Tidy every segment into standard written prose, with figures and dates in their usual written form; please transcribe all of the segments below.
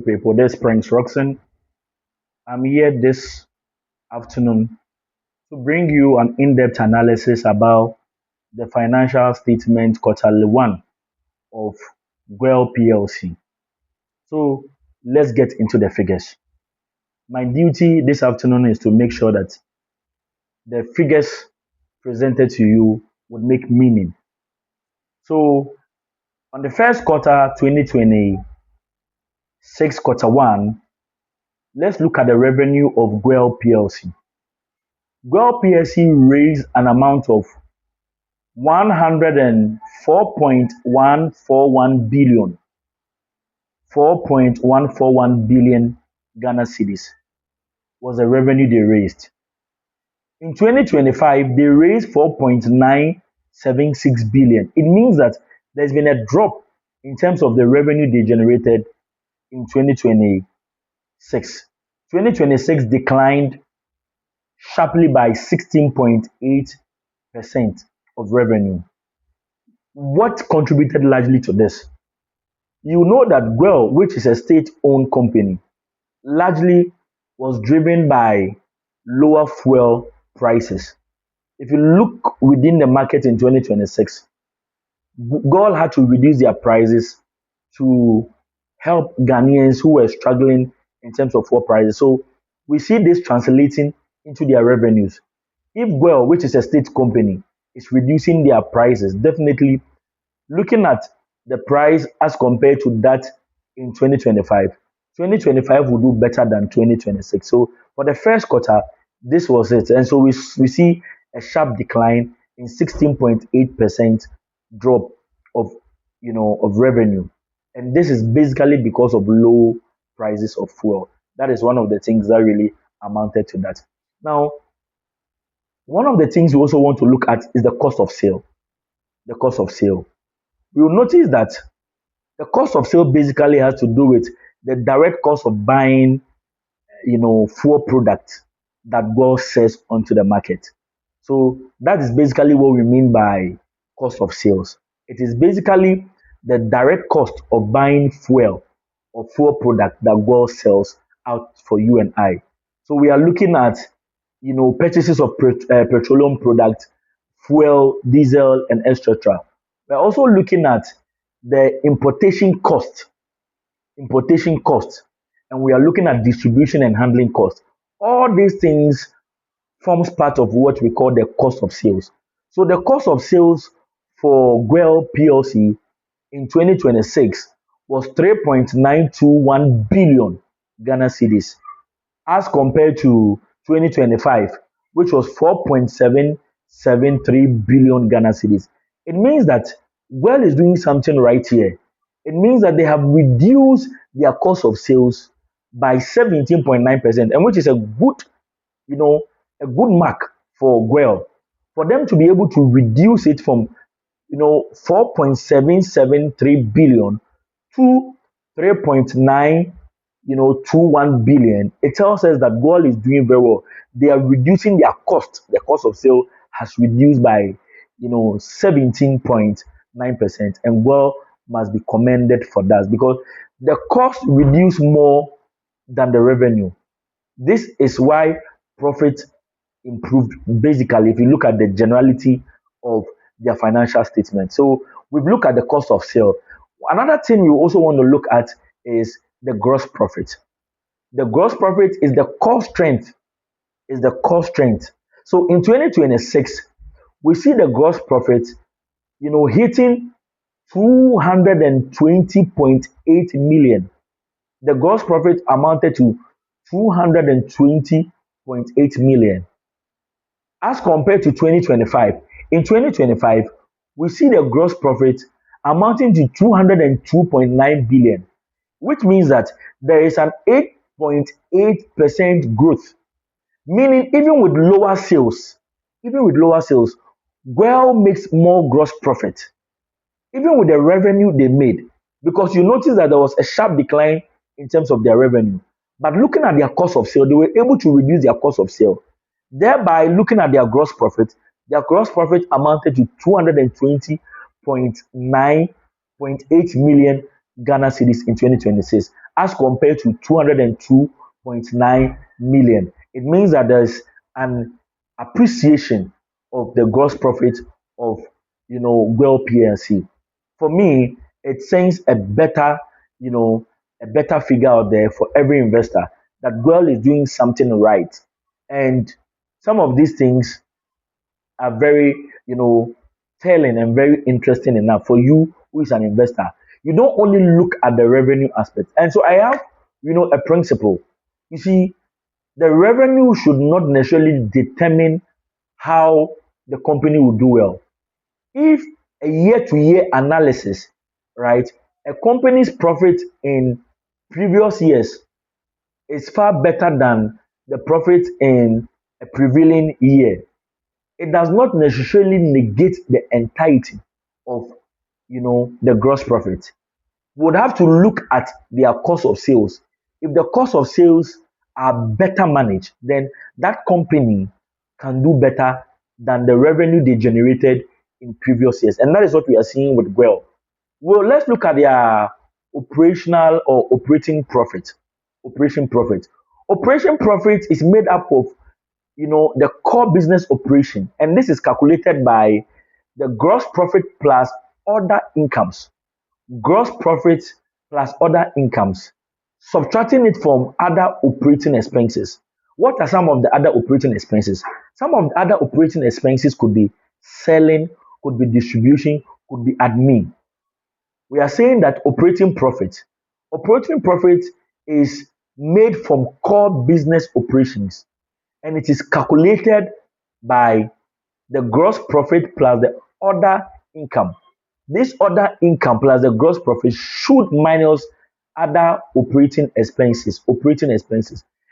People, this is Prince Roxon. I'm here this afternoon to bring you an in-depth analysis about the financial statement quarterly one of Goil PLC. So let's get into the figures. My duty this afternoon is to make sure that the figures presented to you would make meaning. So on the first quarter 2026 quarter one, let's look at the revenue of Goil PLC. Goil PLC raised an amount of 104.141 billion, 4.141 billion Ghana cedis was the revenue they raised. In 2025, they raised 4.976 billion. It means that there's been a drop in terms of the revenue they generated in 2026. 2026 declined sharply by 16.8% of revenue. What contributed largely to this? You know that Goil, which is a state-owned company, largely was driven by lower fuel prices. If you look within the market in 2026, Goil had to reduce their prices to help Ghanaians who were struggling in terms of fuel prices. So we see this translating into their revenues. If Goil, which is a state company, is reducing their prices, definitely looking at the price as compared to that in 2025, 2025 will do better than 2026. So for the first quarter, this was it. And so we see a sharp decline in 16.8% drop of of revenue. And this is basically because of low prices of fuel. That is one of the things that really amounted to that. Now, one of the things we also want to look at is the cost of sale. The cost of sale. You will notice that the cost of sale basically has to do with the direct cost of buying, fuel products that Goil sells onto the market. So that is basically what we mean by cost of sales. It is basically the direct cost of buying fuel or fuel product that Goil sells out for you and I. So we are looking at, purchases of petroleum products, fuel, diesel, and etc. We're also looking at the importation cost, and we are looking at distribution and handling cost. All these things forms part of what we call the cost of sales. So the cost of sales for Goil PLC in 2026 was 3.921 billion Ghana cedis as compared to 2025, which was 4.773 billion Ghana cedis. It means that Goil is doing something right here. It means that they have reduced their cost of sales by 17.9%, and which is you know, a good mark for Goil. For them to be able to reduce it from 4.773 billion to 3.9 21 billion, it tells us that Goil is doing very well. They are reducing their cost. The cost of sale has reduced by 17.9%, and Goil must be commended for that because the cost reduced more than the revenue. This is why profit improved basically if you look at the generality of their financial statement. So we've looked at the cost of sale. Another thing you also want to look at is the gross profit. The gross profit is the cost strength, So in 2026, we see the gross profit, hitting 220.8 million. The gross profit amounted to 220.8 million as compared to 2025. In 2025, we see the gross profit amounting to 202.9 billion, which means that there is an 8.8% growth. Meaning, even with lower sales, Goil makes more gross profit, even with the revenue they made. Because you notice that there was a sharp decline in terms of their revenue. But looking at their cost of sale, they were able to reduce their cost of sale. Thereby, looking at their gross profit amounted to 220.9.8 million Ghana cedis in 2026, as compared to 202.9 million. It means that there's an appreciation of the gross profit of Goil PLC. For me, it sends you know, a better figure out there for every investor that Goil is doing something right. And some of these things are very, telling and very interesting enough for you who is an investor. You don't only look at the revenue aspect. And so I have, a principle. You see, the revenue should not necessarily determine how the company will do well. If a year to year analysis, right, a company's profit in previous years is far better than the profit in a prevailing year, it does not necessarily negate the entirety of the gross profit. We would have to look at their cost of sales. If the cost of sales are better managed, then that company can do better than the revenue they generated in previous years. And that is what we are seeing with Well. Well, let's look at their operational or operating profit. Operation profit. Operation profit is made up of the core business operation, and this is calculated by the gross profit plus other incomes. Gross profit plus other incomes, subtracting it from other operating expenses. What are some of the other operating expenses? Some of the other operating expenses could be selling, could be distribution, could be admin. We are saying that operating profit is made from core business operations, and it is calculated by the gross profit plus the other income. This other income plus the gross profit should minus other operating expenses.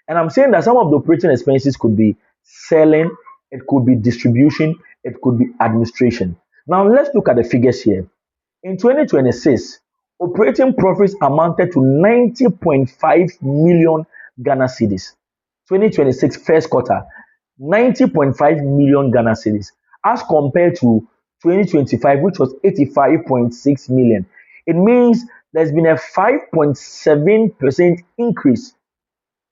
And I'm saying that some of the operating expenses could be selling, it could be distribution, it could be administration. Now let's look at the figures here. In 2026, operating profits amounted to 90.5 million Ghana cedis. 2026 first quarter, 90.5 million Ghana cedis, as compared to 2025, which was 85.6 million. It means there's been a 5.7% increase.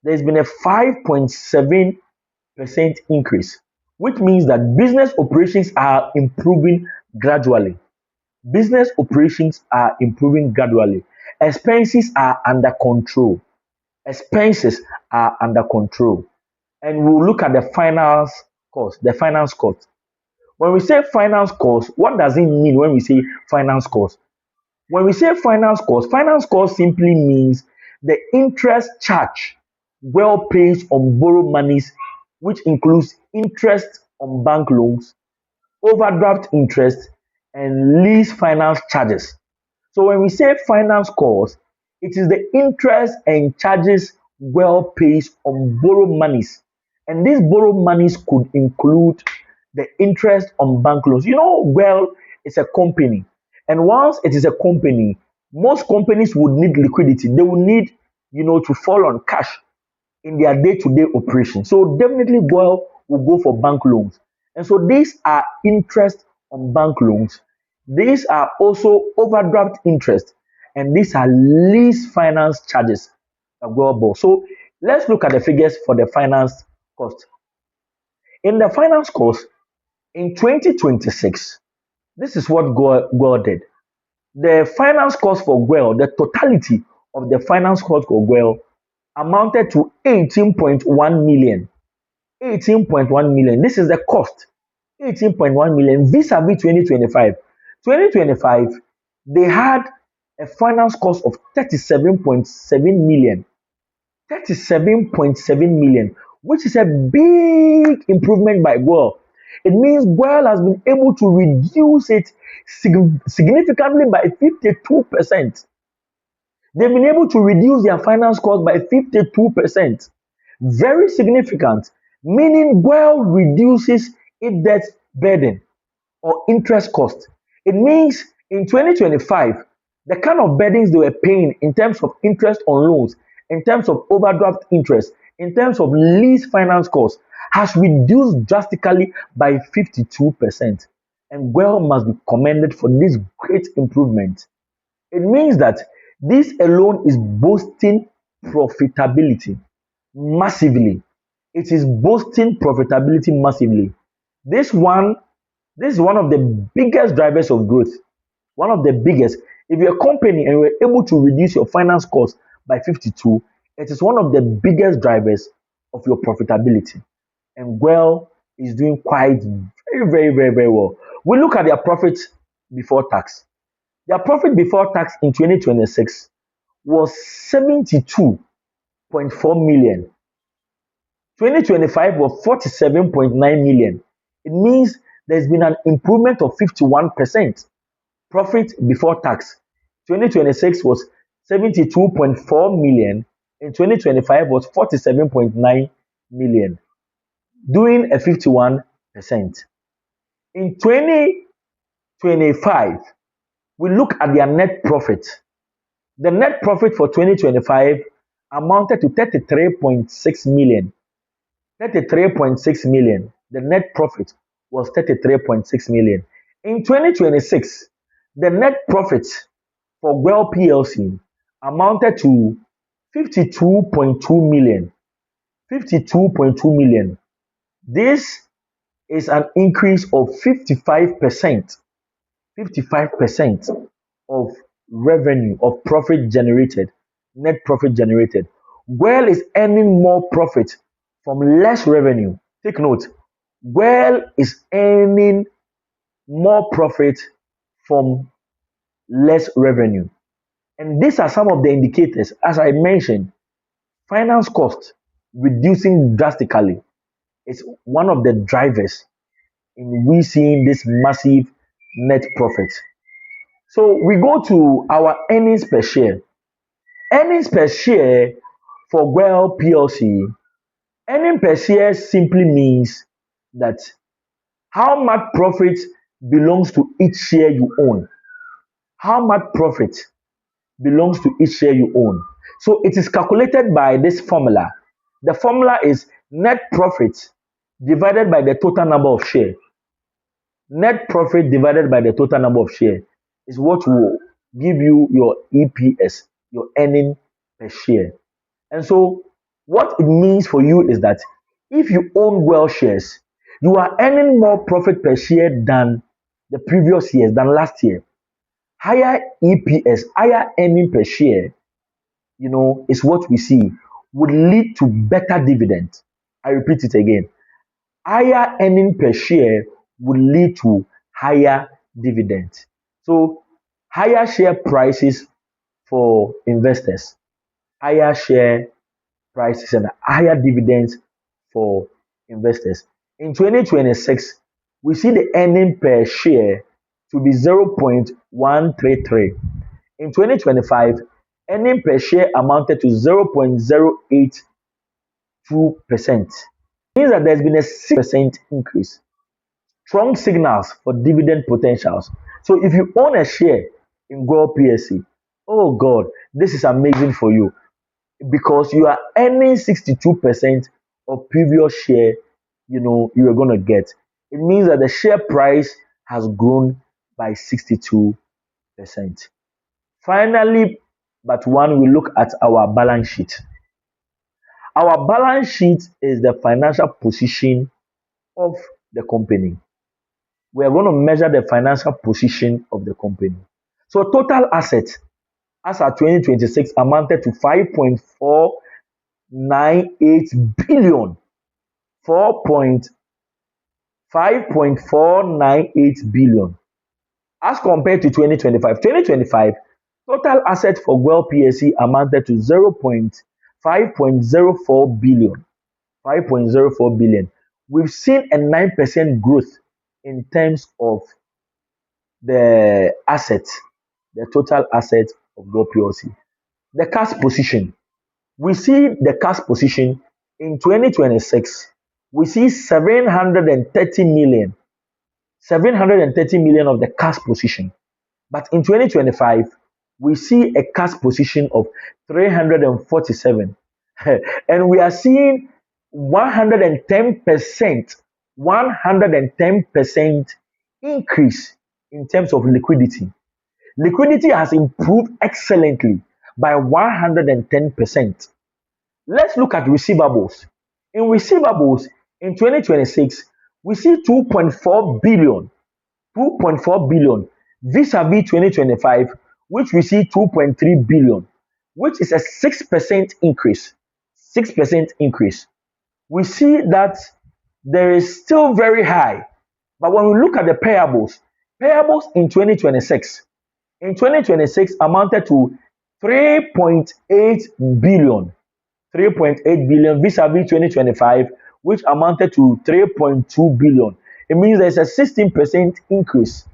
There's been a 5.7% increase, which means that business operations are improving gradually. Business operations are improving gradually. Expenses are under control. Expenses are under control. And we'll look at the finance cost. The finance cost. When we say finance cost, what does it mean when we say finance cost? When we say finance cost simply means the interest charge Well pays on borrowed monies, which includes interest on bank loans, overdraft interest, and lease finance charges. So when we say finance cost, it is the interest and charges Well pays on borrowed monies. And these borrowed monies could include the interest on bank loans. Well is a company. And once it is a company, most companies would need liquidity. They will need, to fall on cash in their day-to-day operation. So definitely Goil will go for bank loans. And so these are interest on bank loans. These are also overdraft interest. And these are lease finance charges that Goil borrows. So let's look at the figures for the finance cost. In the finance cost, in 2026, this is what Goil did. The finance cost for Goil, the totality of the finance cost for Goil amounted to 18.1 million. 18.1 million. This is the cost. 18.1 million vis-a-vis 2025. 2025, they had a finance cost of 37.7 million. 37.7 million, which is a big improvement by Goil. It means Goil has been able to reduce it significantly by 52%. They've been able to reduce their finance cost by 52%. Very significant, meaning Goil reduces its debt burden or interest cost. It means in 2025, the kind of burdens they were paying in terms of interest on loans, in terms of overdraft interest, in terms of lease finance costs, has reduced drastically by 52%. And Goil must be commended for this great improvement. It means that This alone is boosting profitability massively. It is boosting profitability massively. This one, this is one of the biggest drivers of growth. One of the biggest. If you're a company and you're able to reduce your finance cost by 52, it is one of the biggest drivers of your profitability. And well is doing quite very well. We look at their profit before tax. Their profit before tax in 2026 was 72.4 million. 2025 was 47.9 million. It means there's been an improvement of 51%. Profit before tax 2026 was 72.4 million. In 2025 was 47.9 million, doing a 51%. In 2025, we look at their net profit. The net profit for 2025 amounted to 33.6 million. 33.6 million. The net profit was 33.6 million. In 2026, the net profit for Goil PLC amounted to 52.2 million. 52.2 million. This is an increase of 55%. 55% of revenue, of profit generated, net profit generated. Goil is earning more profit from less revenue. Take note, Goil is earning more profit from less revenue. And these are some of the indicators. As I mentioned, finance cost reducing drastically is one of the drivers in we seeing this massive net profit. So we go to our earnings per share. Earnings per share for Goil PLC, earning per share simply means that how much profit belongs to each share you own. How much profit belongs to each share you own. So it is calculated by this formula. The formula is net profit divided by the total number of shares. Net profit divided by the total number of shares is what will give you your EPS, your earning per share. And so what it means for you is that if you own Goil shares, you are earning more profit per share than the previous years, than last year. Higher EPS, higher earning per share, is what we see would lead to better dividend. I repeat it again. Higher earning per share would lead to higher dividend. So higher share prices for investors, higher share prices and higher dividends for investors. In 2026, we see the earning per share to be 0.133. In 2025, earning per share amounted to 0.082%. Means that there's been a 6% increase. Strong signals for dividend potentials. So if you own a share in Goil PLC, oh God, this is amazing for you because you are earning 62% of previous share you are going to get. It means that the share price has grown by 62%. Finally, but one, we look at our balance sheet. Our balance sheet is the financial position of the company. We are going to measure the financial position of the company. So total assets as at 2026 amounted to 5.498 billion. 5.498 billion as compared to 2025. 2025 total assets for Goil PLC amounted to 5.04 billion. 5.04 billion. We've seen a 9% growth in terms of the assets, the total assets of Goil PLC. The cash position. We see the cash position in 2026. We see 730 million. 730 million of the cash position. But in 2025, we see a cash position of 347. And we are seeing 110%, 110% increase in terms of liquidity. Liquidity has improved excellently by 110%. Let's look at receivables. In receivables in 2026, we see 2.4 billion vis-a-vis 2025, which we see 2.3 billion, which is a 6% increase. 6% increase. We see that there is still very high. But when we look at the payables in 2026 amounted to 3.8 billion. 3.8 billion vis-a-vis 2025, which amounted to 3.2 billion. It means there's a 16% increase.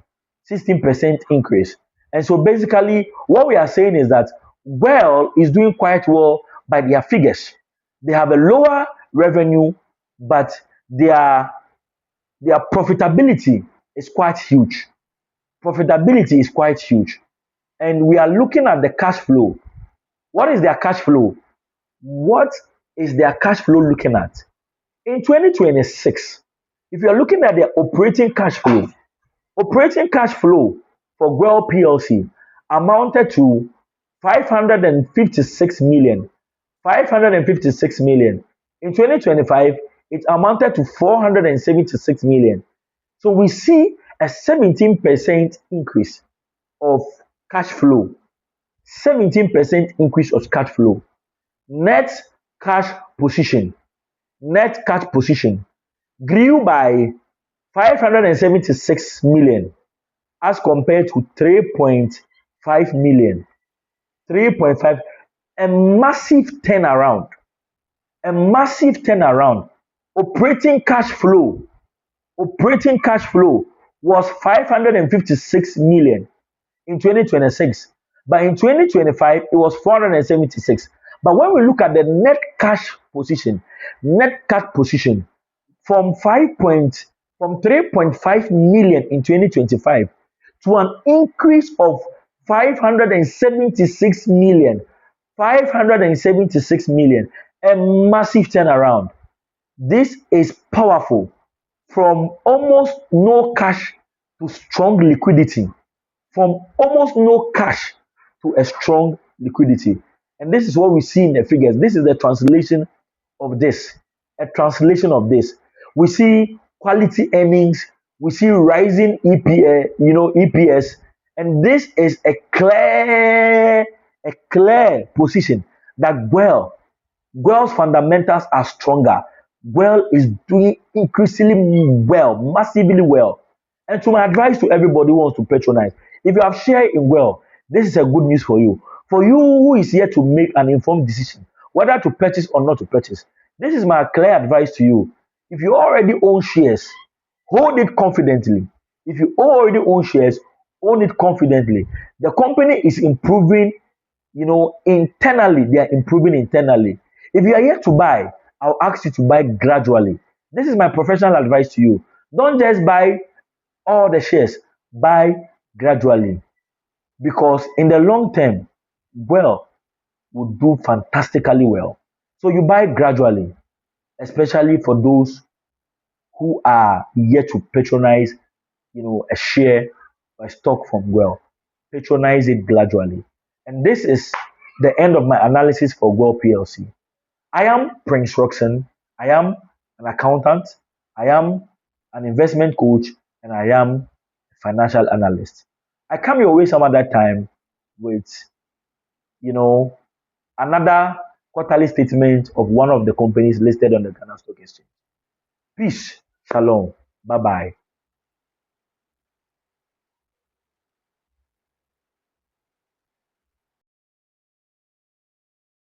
16% increase. And so basically, what we are saying is that Well is doing quite well by their figures. They have a lower revenue, but their their profitability is quite huge. Profitability is quite huge. And we are looking at the cash flow. What is their cash flow? What is their cash flow looking at? In 2026, if you are looking at their operating cash flow for Goil PLC amounted to 556 million. 556 million. In 2025, it amounted to 476 million. So we see a 17% increase of cash flow. 17% increase of cash flow. Net cash position. Net cash position grew by 576 million as compared to 3.5 million. 3.5, a massive turnaround. A massive turnaround. Operating cash flow. Operating cash flow was 556 million in 2026, but in 2025 it was 476. But when we look at the net cash position from 3.5 million in 2025 to an increase of 576 million. 576 million, a massive turnaround. This is powerful. From almost no cash to strong liquidity. From almost no cash to a strong liquidity. And this is what we see in the figures. This is the translation of this. A translation of this. We see quality earnings, we see rising EPS, and this is a clear position that Goil's fundamentals are stronger. Goil is doing increasingly well, massively well. And so my advice to everybody who wants to patronize, if you have shared in Goil, this is a good news for you. For you who is here to make an informed decision, whether to purchase or not to purchase, this is my clear advice to you. If you already own shares, hold it confidently. If you already own shares, own it confidently. The company is improving, internally. They are improving internally. If you are here to buy, I'll ask you to buy gradually. This is my professional advice to you. Don't just buy all the shares, buy gradually, because in the long term, well, will do fantastically well. So you buy gradually, especially for those who are yet to patronize, a share or a stock from Well. Patronize it gradually. And this is the end of my analysis for Goil PLC. I am Prince Roxon. I am an accountant. I am an investment coach, and I am a financial analyst. I come your way some other time with, you know, another quarterly statement of one of the companies listed on the Ghana Stock Exchange. Peace. Shalom. Bye bye.